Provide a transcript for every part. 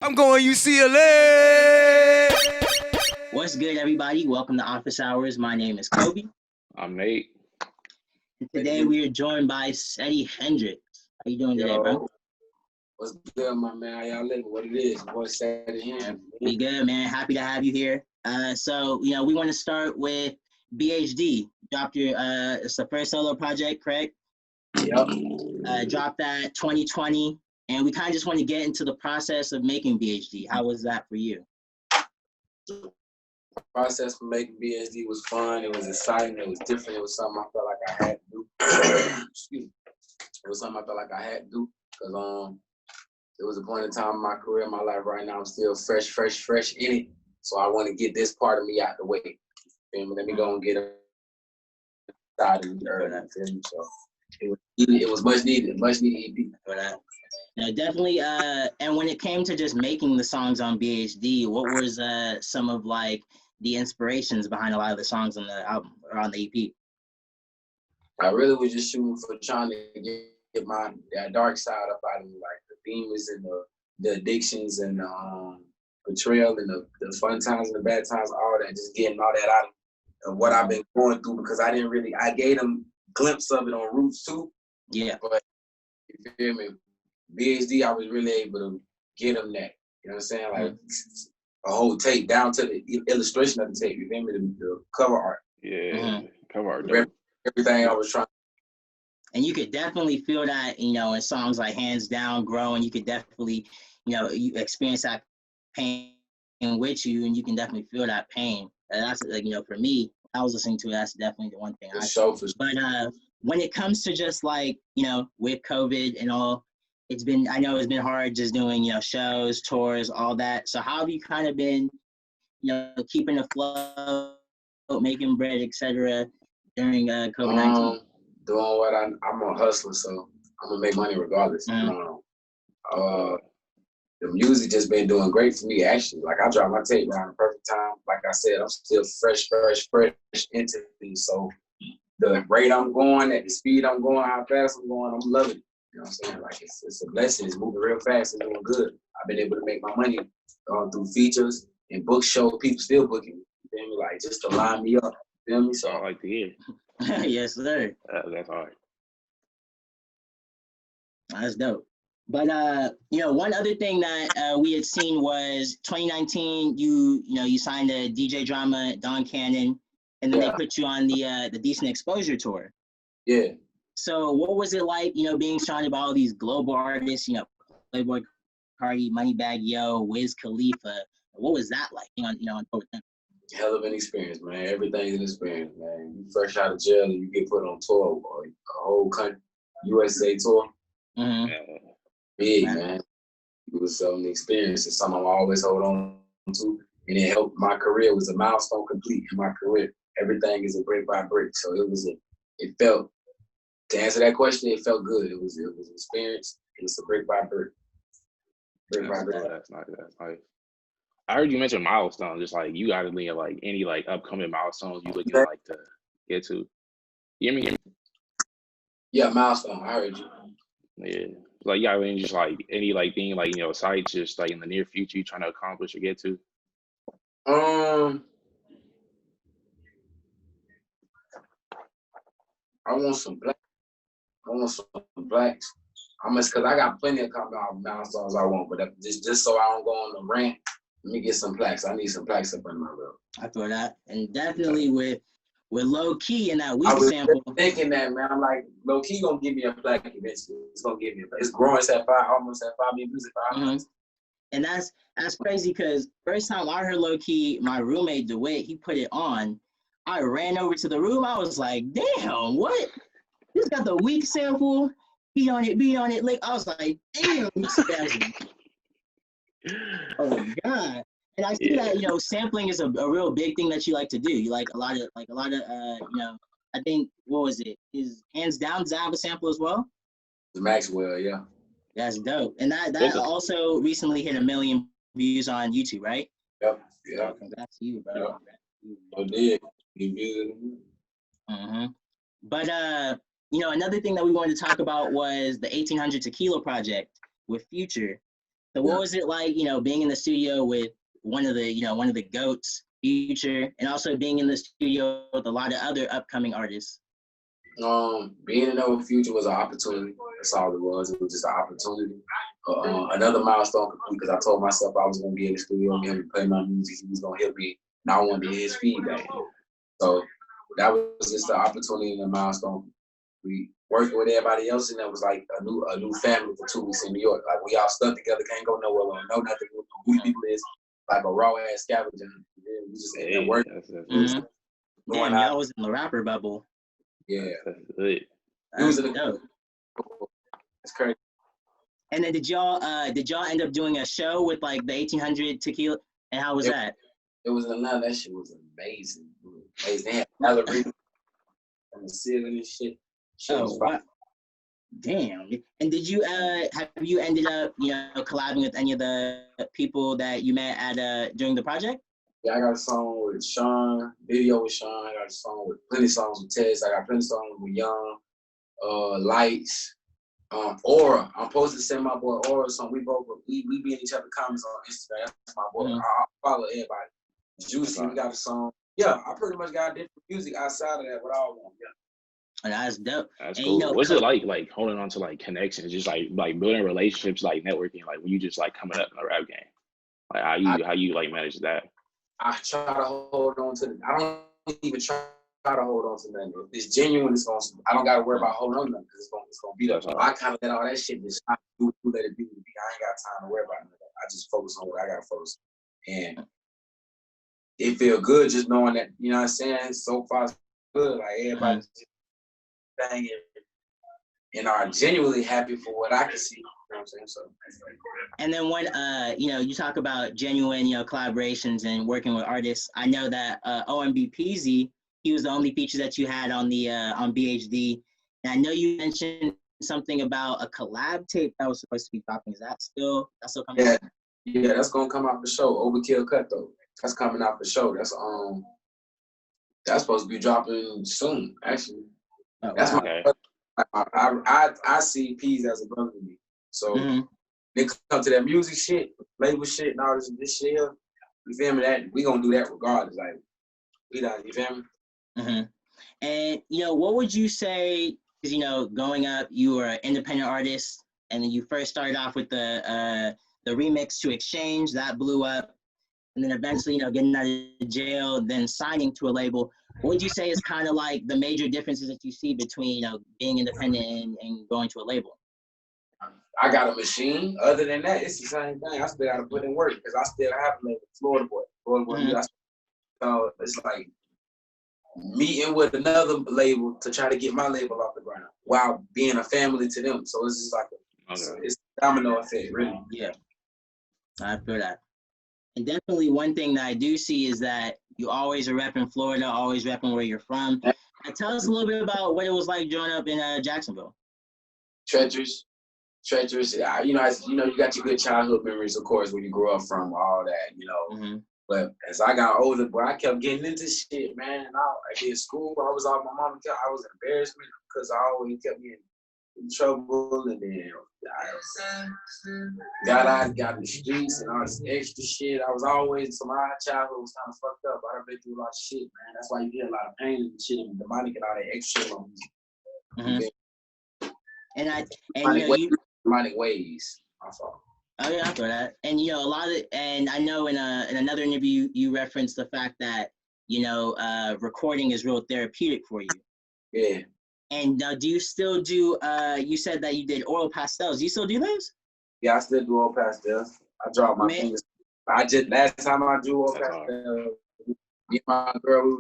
I'm going UCLA. What's good, everybody? Welcome to Office Hourz. My name is Kobe. I'm Nate. And today we are joined by Seddy Hendrinx. How you doing today, bro? What's good, my man? How y'all living? What it is? Your boy Seddy Hendrinx. Be good, man. Happy to have you here. We want to start with BHD. Dropped your, it's the first solo project, correct? Yep. Dropped that 2020. And we kind of just want to get into the process of making BHD. How was that for you? The process for making BHD was fun. It was exciting. It was different. It was something I felt like I had to do. Excuse me. It was something I felt like I had to do because it was a point in time in my career, in my life right now. I'm still fresh in it. So I want to get this part of me out the way. Let me go and get it out of the earth. So it was much needed EP for that. Yeah, definitely. And when it came to just making the songs on BHD, what was some of like the inspirations behind a lot of the songs on the album or on the EP? I really was just shooting for trying to get that dark side up out of me, like the demons and the addictions and betrayal and the fun times and the bad times, all that, just getting all that out of what I've been going through because I gave them a glimpse of it on Roots too. Yeah. But you feel me? BHD, I was really able to get them that. You know what I'm saying? Like a whole tape down to the illustration of the tape. You feel me? The cover art. Yeah, cover art. Everything I was trying. And you could definitely feel that, in songs like Hands Down, Grow, and you could definitely, you experience that pain with you, and you can definitely feel that pain. And that's like, for me, I was listening to it. That's definitely the one thing I saw. But when it comes to just like, with COVID and all, I know it's been hard just doing, shows, tours, all that. So how have you kind of been, keeping afloat, making bread, etc. during COVID-19? Doing what I'm a hustler, so I'm gonna make money regardless. The music just been doing great for me actually. Like I dropped my tape around the perfect time. Like I said, I'm still fresh into these. So the rate I'm going, at the speed I'm going, how fast I'm going, I'm loving it. You know what I'm saying? Like it's a blessing. It's moving real fast and doing good. I've been able to make my money through features and book shows. People still booking me. You feel me? Like just to line me up. You feel me? So I like to hear. Yes, sir. That's hard. That's dope. But one other thing that we had seen was 2019. You signed a DJ Drama, Don Cannon, and then they put you on the Decent Exposure tour. Yeah. So what was it like, being surrounded by all these global artists, Playboy Cardi, Moneybagg Yo, Wiz Khalifa? What was that like, on tour with them? Hell of an experience, man. Everything's an experience, man. You fresh out of jail and you get put on tour, a whole country, USA tour. Mm-hmm. Big, man. It was an experience. It's something I always hold on to. And it helped my career. It was a milestone complete in my career. Everything is a brick by brick. So it felt, to answer that question, it felt good. It was an experience. It was a brick by brick. That's nice. That's nice. I heard you mention milestones. Just like you got to be like any like upcoming milestones you looking like to get to. You hear me? Yeah, milestone. I heard you. Yeah, like you got any just like any like thing like sites just like in the near future you trying to accomplish or get to. I want some blacks. Cause I got plenty of milestones I want, but just so I don't go on the rant. Let me get some plaques. I need some plaques up under my belt. I feel that, and definitely with Low Key and that weed sample. I was thinking that, man. I'm like, Low Key gonna give me a plaque eventually. It's gonna give me a plaque. It's growing. It's almost at 5 music. And that's crazy because first time I heard Low Key, my roommate DeWitt, he put it on. I ran over to the room. I was like, damn, what? He's got the weak sample. Be on it. Like I was like, damn, he's spazzing. Oh God. And I see that, sampling is a real big thing that you like to do. You like a lot of, I think, what was it? Is Hands Down, does that have a sample as well? Maxwell, yeah. That's dope. And that also recently hit 1 million views on YouTube, right? Yep. Yeah. Congrats to you, bro. I did. You viewed it. Mm-hmm. But, another thing that we wanted to talk about was the 1800 Tequila Project with Future. So what was it like, being in the studio with one of the GOATs, Future, and also being in the studio with a lot of other upcoming artists? Being in the Future was an opportunity. That's all it was. It was just an opportunity. Another milestone because I told myself I was gonna be in the studio and him play my music. He was gonna help me, and I wanted to hear his feedback. So that was just the opportunity and a milestone. We worked with everybody else, and that was like a new family for 2 weeks in New York. Like we all stuck together, can't go nowhere alone. No nothing. Who these people is like a raw ass scavenger. We just ended up working. Damn, y'all was in the rapper bubble. Yeah, that's good. Dope. It's crazy. And then did y'all end up doing a show with like the 1800 Tequila? And how was that? It was Atlanta. That shit was amazing. They had ballerina on the ceiling and shit. Wow. Damn. And did you have you ended up collabing with any of the people that you met at during the project? Yeah, I got a song with Sean, video with Sean. I got a song with plenty of songs with Tez. I got plenty of songs with Young, Lights, Aura. I'm supposed to send my boy Aura song. We be in each other's comments on Instagram. That's my boy. I follow everybody. Juicy, we got a song. Yeah, I pretty much got different music outside of that, but all one. Yeah. And that's dope. That's cool. What's it like holding on to like connections, just like building relationships, like networking, like when you just like coming up in the rap game? Like how you like manage that? I try to hold on to. I don't even try to hold on to nothing. If it's genuine, I don't gotta worry about holding on to nothing because it's gonna be there. So I kind of let all that shit just let it be. I ain't got time to worry about none of that. I just focus on what I gotta focus on. And it feel good just knowing that, you know what I'm saying? So far it's good. Like everybody's thing and are genuinely happy for what I can see. You know what I'm saying? So and then when you talk about genuine, collaborations and working with artists, I know that OMB Peasy, he was the only feature that you had on the on BHD. And I know you mentioned something about a collab tape that was supposed to be dropping. Is that still coming out? Yeah, that's gonna come out for sure. Overkill Cut though. That's coming out for sure. That's supposed to be dropping soon, actually. Oh, that's wow. I see Peas as a brother to me. So they come to that music shit, label shit, and all this shit here. You feel me? That we gonna do that regardless. Like we done. You feel me? And what would you say? Because growing up, you were an independent artist, and then you first started off with the remix to Exchange that blew up, and then eventually, getting out of jail, then signing to a label. What would you say is kind of like the major differences that you see between being independent and going to a label? I got a machine. Other than that, it's the same thing. I still got to put in work because I still have a label, Florida Boy. So it's like meeting with another label to try to get my label off the ground while being a family to them. So it's just like it's a domino effect, really. Yeah, I feel that. And definitely one thing that I do see is that you always are repping Florida, always repping where you're from. Tell us a little bit about what it was like growing up in Jacksonville. Treacherous. You got your good childhood memories, of course, when you grow up from all that, But as I got older, boy, I kept getting into shit, man. And I did school. I was off my mom. I was an embarrassment because I always kept getting in trouble, and then got in the streets and all this extra shit. I was always, so my childhood was kind of fucked up. I done been through a lot of shit, man. That's why you get a lot of pain and shit and demonic and all that extra shit on me. Demonic ways. I saw. Oh yeah, I feel that. And a lot of and I know in another interview you referenced the fact that recording is real therapeutic for you. Yeah. And do you still do? You said that you did oil pastels. Do you still do those? Yeah, I still do oil pastels. I draw my fingers. Last time I drew oil pastels, me and my girl, we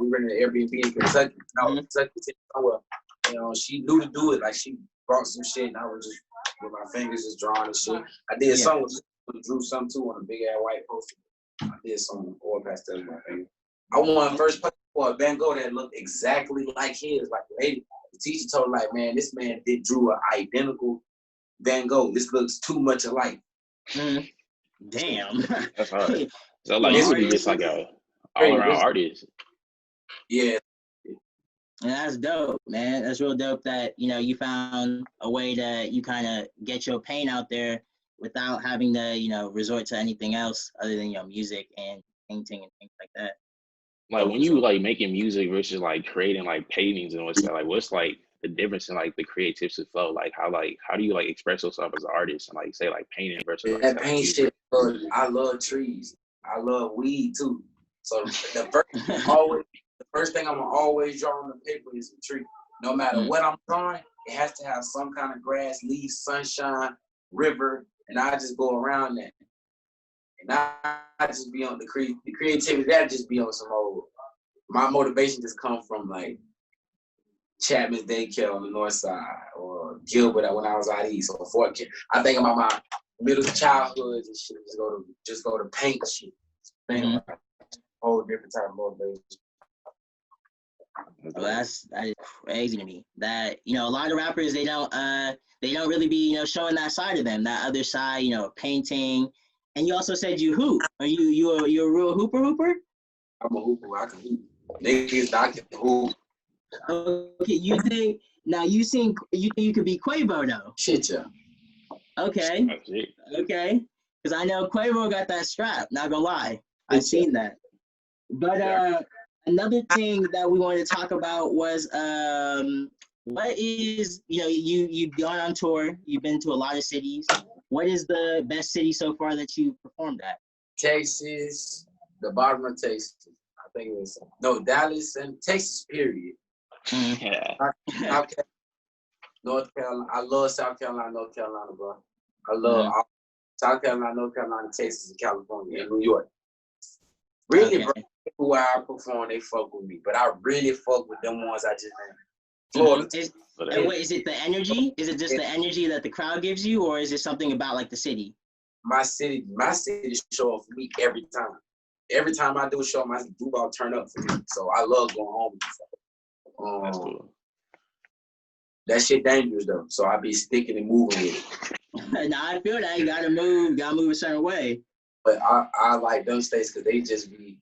were in an Airbnb in Kentucky. She knew to do it. Like she brought some shit, and I was just with my fingers just drawing and shit. I did some drew some too on a big ass white poster. I did some oil pastels with my finger. I won first place for a Van Gogh that looked exactly like his. Like the lady, the teacher told her, like, man, this man drew an identical Van Gogh. This looks too much alike. Damn. That's hard. So like you would be just like a all around artist. Yeah. And that's dope, man. That's real dope that you found a way to kind of get your pain out there without having to, you know, resort to anything else other than, you know, music and painting and things like that. Like when you like making music versus like creating like paintings and what's that, like what's like the difference in like the creative flow? Like how do you like express yourself as an artist and like say like painting versus like that paint shit? I love trees. I love weed too. So the first thing I'm gonna always draw on the paper is a tree. No matter what I'm drawing, it has to have some kind of grass, leaves, sunshine, river, and I just go around that. And I just be on the creativity. That just be on some old. My motivation just come from like Chapman's Daycare on the north side, or Gilbert when I was out east, or Fort Kent. I think about my middle childhood and shit. Just go to paint shit. Think about a whole different type of motivation. Well, that is crazy to me. That, you know, a lot of rappers they don't really be, you know, showing that side of them, that other side, you know, painting. And you also said you hoop. Are you a real hooper? I'm a hooper. I can hoop. Niggas, I can hoop. Okay, you think you could be Quavo though? Shit, yeah. Okay. Because I know Quavo got that strap. Not gonna lie, I've seen that. But another thing that we wanted to talk about was what is, you know, you've gone on tour. You've been to a lot of cities. What is the best city so far that you've performed at? Texas, the bottom of Texas. I think it was Dallas and Texas. Period. Yeah. North Carolina. I love South Carolina, North Carolina, bro. I love South Carolina, North Carolina, Texas, and California, and New York. Really, bro, who I perform, they fuck with me. But I really fuck with them ones I just named. Florida. And what is it? The energy? Is it just the energy that the crowd gives you, or is it something about like the city? My city show up for me every time. Every time I do a show, my Duval turn up for me. So I love going home. That's cool. That shit dangerous though. So I be sticking and moving with it. Nah, I feel that you gotta move a certain way. But I like them states because they just be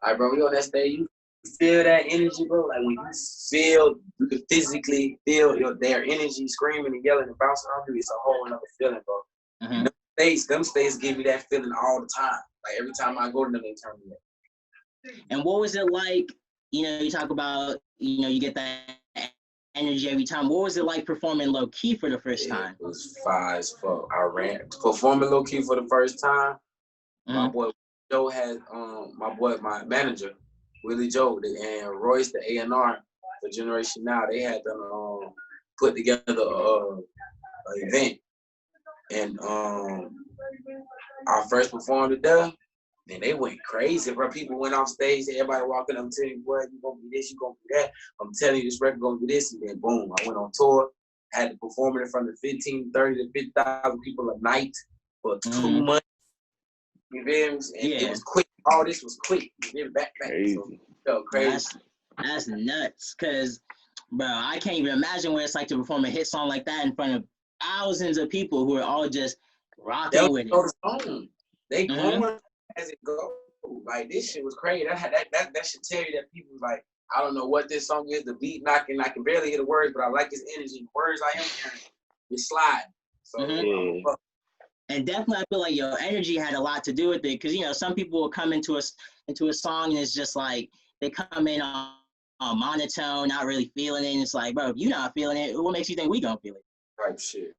like, bro, you on that stage, you feel that energy, bro. Like when you can physically feel their energy screaming and yelling and bouncing off you, it's a whole another feeling, bro. Mm-hmm. Them states give me that feeling all the time. Like every time I go to them, they turn me up. And what was it like? You know, you talk about, you know, you get that energy every time. What was it like performing low key for the first time? It was fire as fuck. I ran performing low key for the first time. My boy Joe had my manager Willie Joe and Royce, the A&R for Generation Now. They had them put together an event, and I first performed it there. And they went crazy, bro. People went off stage, everybody walking up telling you, boy, you gonna be this, you gonna be that. I'm telling you, this record gonna be this, and then boom, I went on tour, had to perform it in front of 15, 30 to 50,000 people a night for 2 months. You feel me? And it was quick. All this was quick. Back. Crazy. So crazy. That's nuts, cause bro, I can't even imagine what it's like to perform a hit song like that in front of thousands of people who are all just rocking with it. They going as it goes. Like this shit was crazy. That should tell you that people like, I don't know what this song is, the beat knocking, I can barely hear the words, but I like his energy. The words I am hearing, it's sliding. So and definitely I feel like your energy had a lot to do with it, because you know, some people will come into a song and it's just like they come in on monotone, not really feeling it, and it's like, bro, if you're not feeling it, what makes you think we gonna feel it? Right, shit.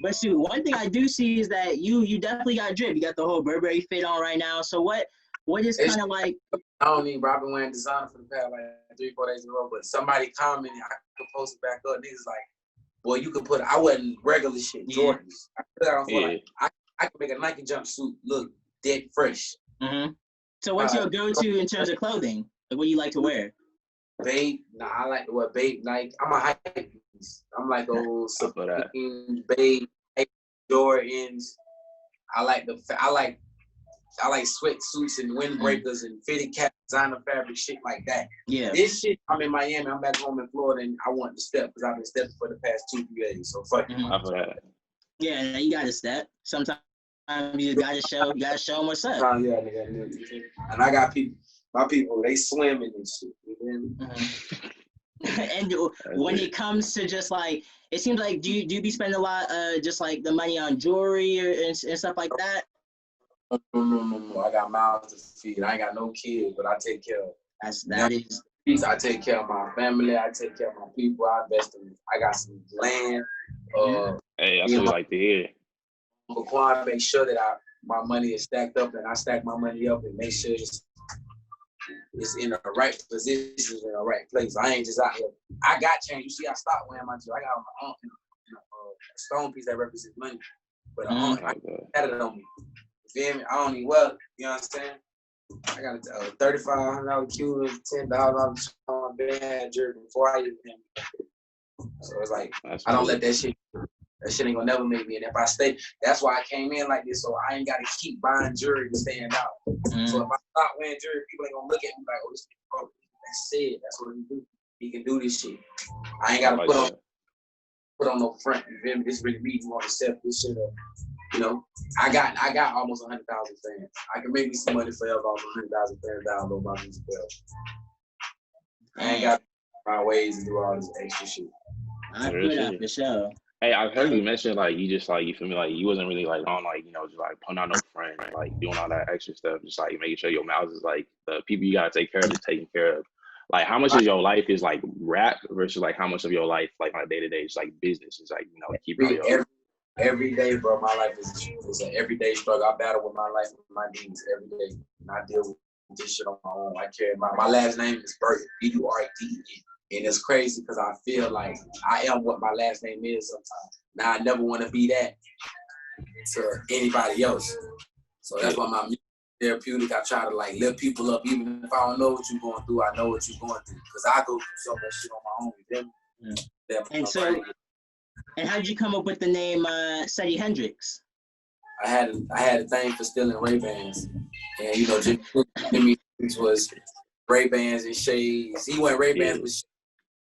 But shoot, one thing I do see is that you definitely got drip. You got the whole Burberry fit on right now. So what is kind of like? I don't need Robin wearing designer for the past like 3-4 days in a row. But somebody commented, I could post it back up. Niggas like, boy, you could put. I wasn't regular shit. Jordans. I put that on for like I could make a Nike jumpsuit look dead fresh. Mm-hmm. So what's your go-to in terms of clothing? Like, what do you like to wear? Babe, I like to wear Babe Nike. I'm a hype piece. I'm like those Babe Jordans. I like sweatsuits and windbreakers and fitted cap, designer fabric, shit like that. Yeah. This shit, I'm in Miami. I'm back home in Florida, and I want to step because I've been stepping for the past 2-3 days. So fuck it. Yeah, you got to step. Sometimes you gotta show them what's up. Yeah, nigga. And I got people. My people, they swimming and shit. You know? And when it comes to just like, it seems like, do you be spending a lot just like the money on jewelry and stuff like that? No. I got mouths to feed. I ain't got no kids, but I take care of. That is. I take care of my family. I take care of my people. I invest in. I got some land. Hey, that's what we like to hear. Uncle Quan make sure that my money is stacked up, and I stack my money up and make sure it's in the right position, in the right place. I ain't just out here. I got change. You see, I stopped wearing my jewelry. I got my own stone piece that represents money, but I had it on me. You feel me? I don't need well. You know what I'm saying? I got a $3,500 Cuban, $10 on band jewelry before I even came. So it's like I don't let that shit. That shit ain't gonna never make me. And if I stay, that's why I came in like this. So I ain't gotta keep buying jewelry to stand out. So if I stop wearing jewelry, people ain't gonna look at me like, oh, this nigga broke. That's it. That's what he do. He can do this shit. I ain't gotta put on no front. You feel me? This really me. You want to set this shit up. You know, I got almost 100,000 fans. I can make me some money forever off 100,000 fans download my music forever. I ain't got to find ways to do all this extra shit. I feel that for sure. Hey, I heard you mention like you just like, you feel me, like you wasn't really like on like, you know, just like putting out no front, like doing all that extra stuff, just like making sure your mouth is like the people you gotta take care of is taken care of. Like how much of your life is like rap versus like how much of your life like on a day-to-day is like business, is like, you know, keep it every day, bro. My life is an everyday struggle. I battle with my life and my demons every day, and I deal with this shit on my own. I carry my last name is Burden, B-U-R-D-E. And it's crazy because I feel like I am what my last name is sometimes. Now I never want to be that to anybody else. So that's why my music therapeutic. I try to like lift people up, even if I don't know what you're going through. I know what you're going through because I go through so much shit on my own. And so, and how did you come up with the name Seddy Hendrinx? I had a thing for stealing Ray-Bans, and you know Jimmy was Ray-Bans and shades. He went Ray-Bans with shades.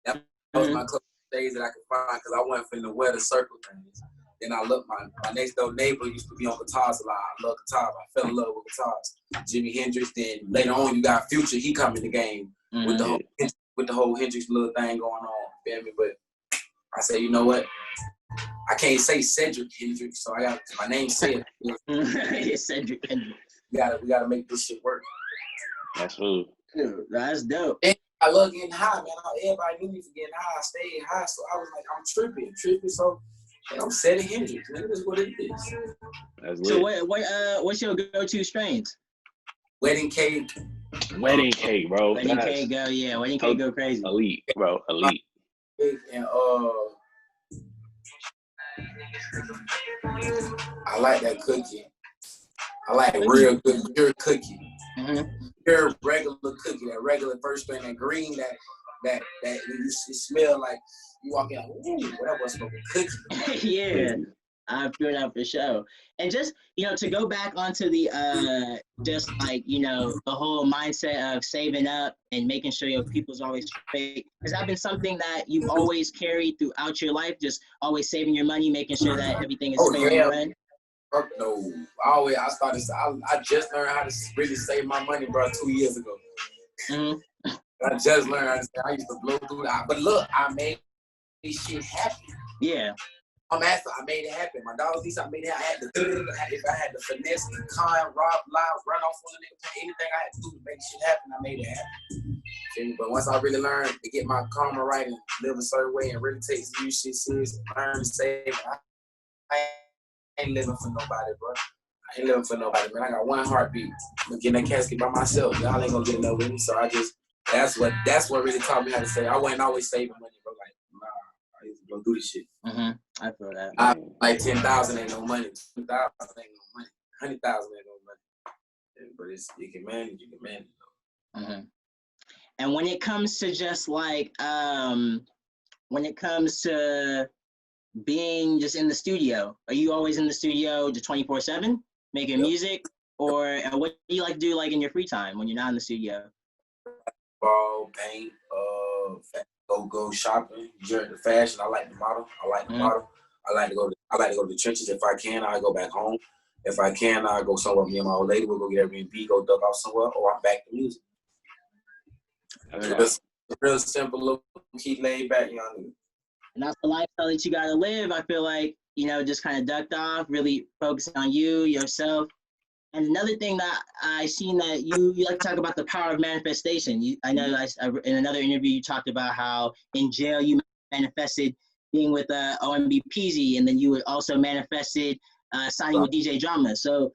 That was my closest shades that I could find because I wasn't finna wear the circle things. Then I looked, my next door neighbor used to be on guitars a lot. I love guitars. I fell in love with guitars. Jimi Hendrix. Then later on, you got Future. He come in the game with the whole Hendrix little thing going on. You feel me? But I said, you know what? I can't say Cedric Hendrix, so I got my name said. Cedric Hendrix. We gotta make this shit work. That's cool. Dude, that's dope. And I love getting high, man. Everybody knew me for getting high. I stayed high, so I was like, I'm tripping. So I'm Seddy Hendrinx, man. That's what it is. That's so lit. what's your go-to strains? Wedding cake. Wedding cake, bro. Wedding cake go, yeah. Wedding cake go crazy. Elite, bro. Elite. And I like that cookie. I like real good, pure cookie. Pure regular cookie, that regular first strain, that green, that you smell like you walk in, ooh, that was smoking cookie. Yeah, I feel that for sure. And just, you know, to go back onto the just like, you know, the whole mindset of saving up and making sure your people's always straight. Has that been something that you've always carried throughout your life? Just always saving your money, making sure that everything is fair and right? No, I just learned how to really save my money, bro, 2 years ago. I just learned how to say, I used to blow through that. But look, I made this shit happen. Yeah. I made it happen. My dog Lisa, I made it happen. If I had to finesse, con, rob, lie, run off on a nigga, anything I had to do to make shit happen, I made it happen. But once I really learned to get my karma right and live a certain way and really take serious shit serious and learn to save, I ain't living for nobody, bro. I ain't living for nobody, man. I got one heartbeat. I'm getting that casket by myself. Y'all ain't gonna get no with me. So that's what really taught me how to save. I wasn't always saving money, bro. Like, nah, I used to go do this shit. I feel that. Like 10,000 ain't no money. 2,000 ain't no money. 100,000 ain't no money. But you can manage. Though. And when it comes to just like, when it comes to being just in the studio, are you always in the studio just 24/7 making music, or what do you like to do like in your free time when you're not in the studio? Ball, paint, go shopping, during the fashion. I like the model. I like to go to the trenches. If I can, I go back home. If I can, I go somewhere. Me and my old lady will go get Airbnb, go duck off somewhere, or I'm back to music. Real simple, little key laid back young nigga. And that's the lifestyle that you gotta live. I feel like, just kind of ducked off, really focusing on you, yourself. And another thing that I seen that you like to talk about the power of manifestation. I know in another interview you talked about how in jail you manifested being with OMB Peasy, and then you also manifested signing with DJ Drama. So,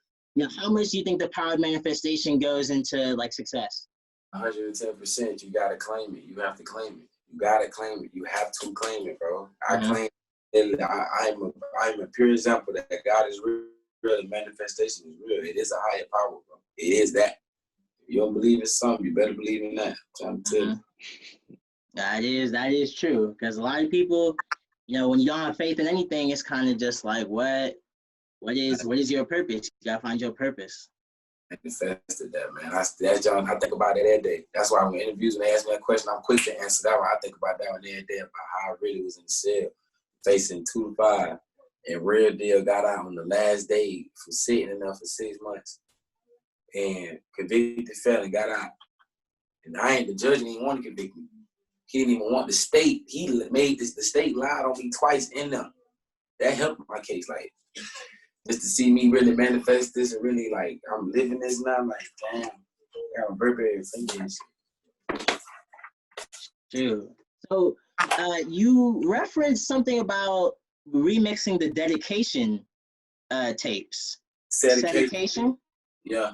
how much do you think the power of manifestation goes into like success? 110%. You gotta claim it. You have to claim it. You gotta claim it. You have to claim it, bro. I claim it. I'm a pure example that God is real. The manifestation is real. It is a higher power, bro. It is that. If you don't believe in something, you better believe in that. I'm telling you. That is true. Because a lot of people, when you don't have faith in anything, it's kind of just like, what is your purpose? You gotta find your purpose. Manifested that, man. That's John. I think about it every day. That's why when interviews, when they ask me that question, I'm quick to answer that one. I think about that one every day about how I really was in the cell, facing 2 to 5. And Real Deal got out on the last day for sitting in there for 6 months. And convicted felon got out. And the judge didn't even want to convict me. He didn't even want the state. He made the state lied on me twice in there. That helped my case, like, just to see me really manifest this and really, like, I'm living this now. I'm like, damn, I'm very thinking this shit. Dude. So you referenced something about remixing the dedication tapes. Dedication? Yeah.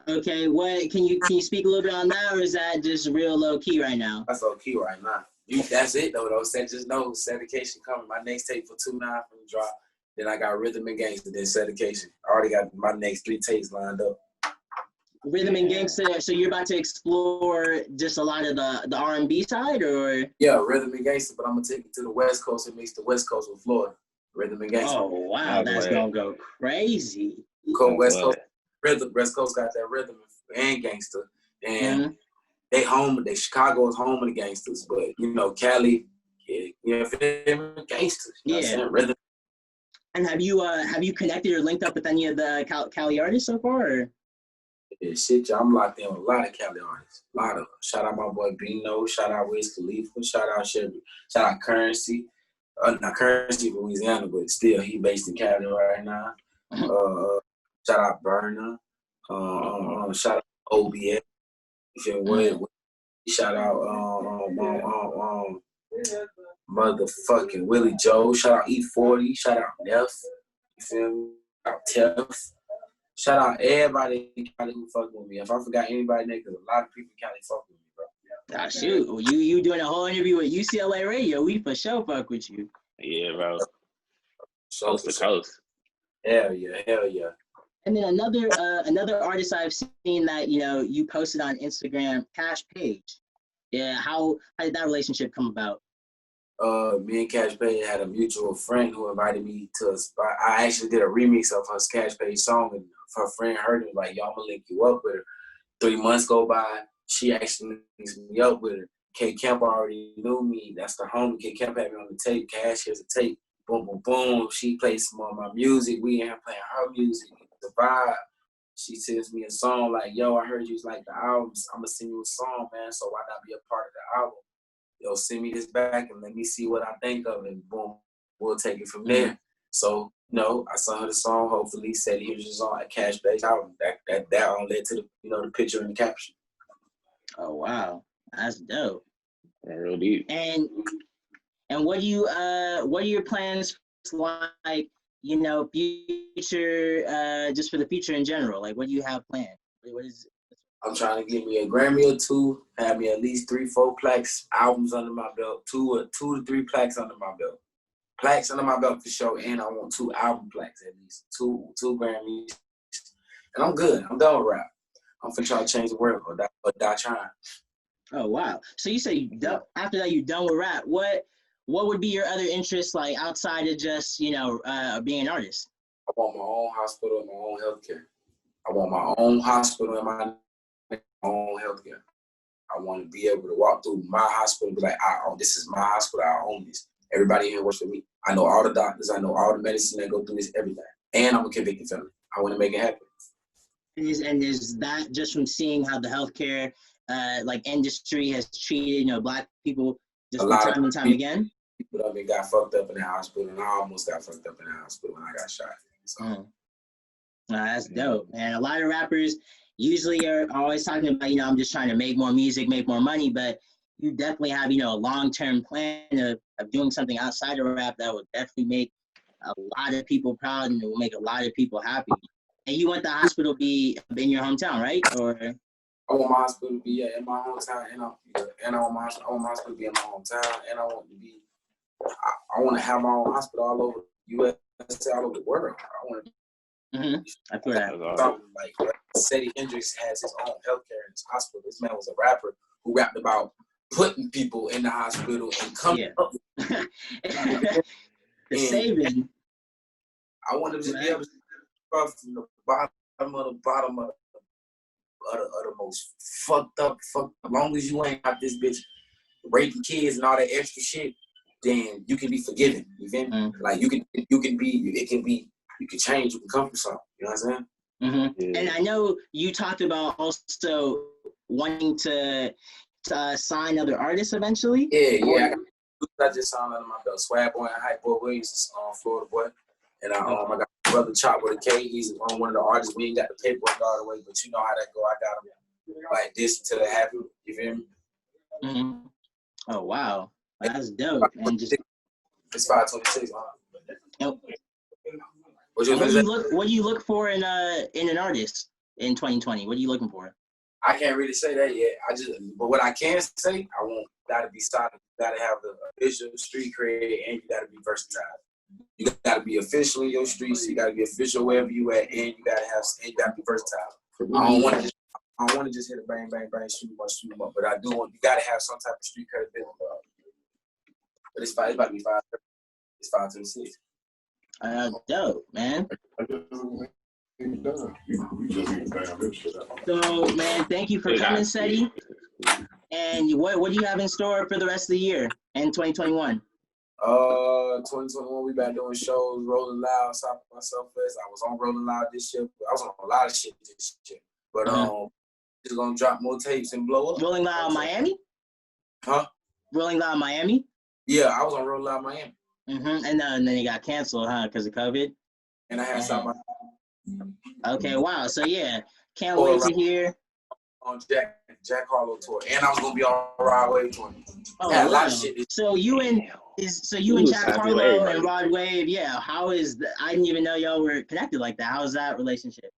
Okay, what can you speak a little bit on that, or is that just real low key right now? That's low key right now. That's it though. Just know Dedication coming. My next tape for 2-9 from the drop. Then I got Rhythm and Gangsta, then Dedication. I already got my next 3 tapes lined up. Rhythm and Gangsta. So you're about to explore just a lot of the R&B side, or? Yeah, Rhythm and Gangsta, but I'm gonna take it to the West Coast and mix the West Coast with Florida. Rhythm and Gangsta. Oh wow, that's gonna go crazy. Cold West Coast. West Coast got that rhythm and gangster, and Chicago is home of the gangsters, but Cali, gangsters. Yeah, rhythm. And have you connected or linked up with any of the Cali artists so far? Or? Yeah, shit, I'm locked in with a lot of Cali artists. A lot of them. Shout out my boy Bino. Shout out Wiz Khalifa. Shout out Chevy. Shout out Currency. Not Currency, Louisiana, but still he based in Cali right now. Shout out Burner. Shout out OBS. Shout out motherfucking Willie Joe. Shout out E40. Shout out Neff. You feel me? Shout out Teff. Shout out everybody in Cali who fuck with me. If I forgot anybody, because a lot of people in Cali fuck with me, bro. Ah, shoot. Well, you doing a whole interview with UCLA Radio. We for sure fuck with you. Yeah, bro. Coast to coast. Hell yeah. And then another artist I've seen that you posted on Instagram, Cash Page. Yeah, how did that relationship come about? Me and Cash Page had a mutual friend who invited me to a spot. I actually did a remix of her Cash Page song, and her friend heard it, like, yo, I'm gonna link you up with her. 3 months go by, she actually links me up with her. K Camp already knew me. That's the homie. K Camp had me on the tape. Cash, here's the tape. Boom, boom, boom. She plays some of my music. We in here playing her music. The vibe. She sends me a song like, yo, I heard you like the albums. I'm going to send you a song, man, so why not be a part of the album? Yo, send me this back and let me see what I think of it. And boom, we'll take it from there. So, I sent her the song. Hopefully, Seddy Hendrinx on a Cash-based album. That all led to the picture and the caption. Oh, wow. That's dope. Real deep. And what are your plans like, future, just for the future in general? Like, what do you have planned? What is? I'm trying to get me a Grammy or 2, have me at least 3-4 plaques, albums under my belt, 2 to 3 plaques under my belt. Plaques under my belt for sure, and I want 2 album plaques at least, 2 Grammys. And I'm good. I'm done with rap. I'm finna try to change the world or die trying. Oh, wow. So you say after that you're done with rap. What would be your other interests, like, outside of just, being an artist? I want my own hospital and my own healthcare. I want my own hospital and my own healthcare. I want to be able to walk through my hospital and be like, this is my hospital. I own this. Everybody here works for me. I know all the doctors. I know all the medicine that go through this, everything. And I'm a convicted felon. I want to make it happen. And is that just from seeing how the healthcare like industry has treated black people just A lot of time and time again? People that got fucked up in the hospital, and I almost got fucked up in the hospital when I got shot. So. That's dope. And a lot of rappers usually are always talking about, I'm just trying to make more music, make more money, but you definitely have, a long-term plan of doing something outside of rap that would definitely make a lot of people proud and it will make a lot of people happy. And you want the hospital to be in your hometown, right? Or I want my hospital to be in my hometown, and I want my hospital to be in my hometown, and I want to have my own hospital all over the U.S., all over the world. I want to. I feel that. Like Seddy Hendrinx has his own healthcare in his hospital. This man was a rapper who rapped about putting people in the hospital and coming up. The saving. I want to just be able to start from the bottom of the most fucked up. As long as you ain't got this bitch raping kids and all that extra shit, then you can be forgiven. You feel me? Like you can change, you can come from something. You know what I'm saying? Yeah. And I know you talked about also wanting to sign other artists eventually. Yeah. I just signed under my belt. Swag Boy and Hype Boy Williams is Florida boy. And I got my brother Chop with a K. He's one of the artists. We ain't got the paperwork all the way, but you know how that go. I got him like this until it happen. You feel me? Oh wow, that's dope. And just it's 526. What do you look for in an artist in 2020? What are you looking for? I can't really say that yet. But what I can say, I want gotta be solid. You gotta have the official street cred, and you gotta be versatile. You gotta be official in your streets. You gotta be official wherever you at, and you gotta be versatile. I don't want to just hit a bang, bang, bang, shoot them up. But I do want you gotta have some type of street credibility. But it's about to be 5. It's 526. Dope, man. So, man, thank you for coming, Seddy. And what do you have in store for the rest of the year in 2021? 2021, we been doing shows, Rolling Loud, South by Southwest. I was on Rolling Loud this year. I was on a lot of shit this year. But just gonna drop more tapes and blow up. Rolling Loud Miami? Huh? Rolling Loud Miami? Yeah, I was on Rolling Loud Miami. And then it got canceled, huh? Because of COVID. And I had South by. Okay, wow. So yeah, can't wait to hear. On Jack Harlow tour, and I was gonna be on Rod Wave tour. Oh, a lot of shit. So you and Jack Harlow and Rod Wave, yeah. How is I didn't even know y'all were connected like that. How's that relationship?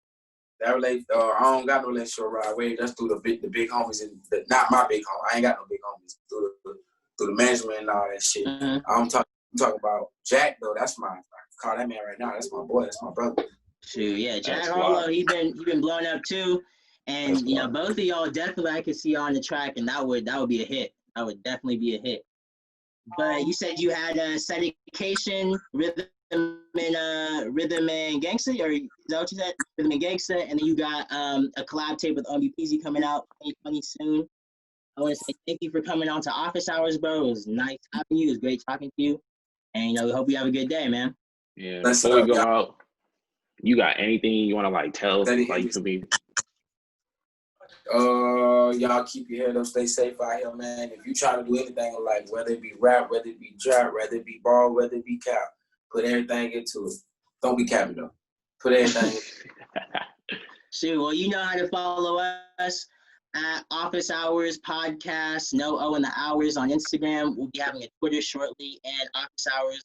I don't got no relationship with Rod Wave. That's through the big homies, and not my big homies. I ain't got no big homies through the management and all that shit. I'm talking about Jack though. That's I call that man right now. That's my boy. That's my brother. Shoot, yeah. Jack Harlow, he been blowing up too. And both of y'all definitely I could see on the track, and that would be a hit. That would definitely be a hit. But you said you had a Seddication, rhythm and gangsta, or is that what you said? Rhythm and gangsta, and then you got a collab tape with Peasy coming out 2020 soon. I want to say thank you for coming on to Office Hourz, bro. It was nice having you. It was great talking to you, and we hope you have a good day, man. Yeah. Before we go out, you got anything you want to tell us, to be? Y'all keep your head up, stay safe out here, man. If you try to do anything in life, whether it be rap, whether it be trap, whether it be ball, whether it be cap, put everything into it. Don't be capping though. Put everything into it. Shoot, well, you know how to follow us at Office Hourz Podcast, no O in the hours on Instagram. We'll be having a Twitter shortly, and Office Hourz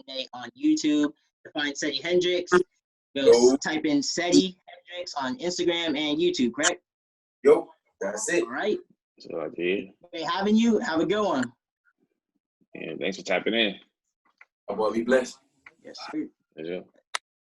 Day on YouTube. To find Seddy Hendrinx, go type in Seddy Hendrinx on Instagram and YouTube, correct? Yo, that's it. All right. That's what I did. Hey, having you. Have a good one. Yeah, thanks for tapping in. My boy, be blessed. Yes, sir. Yes, sir.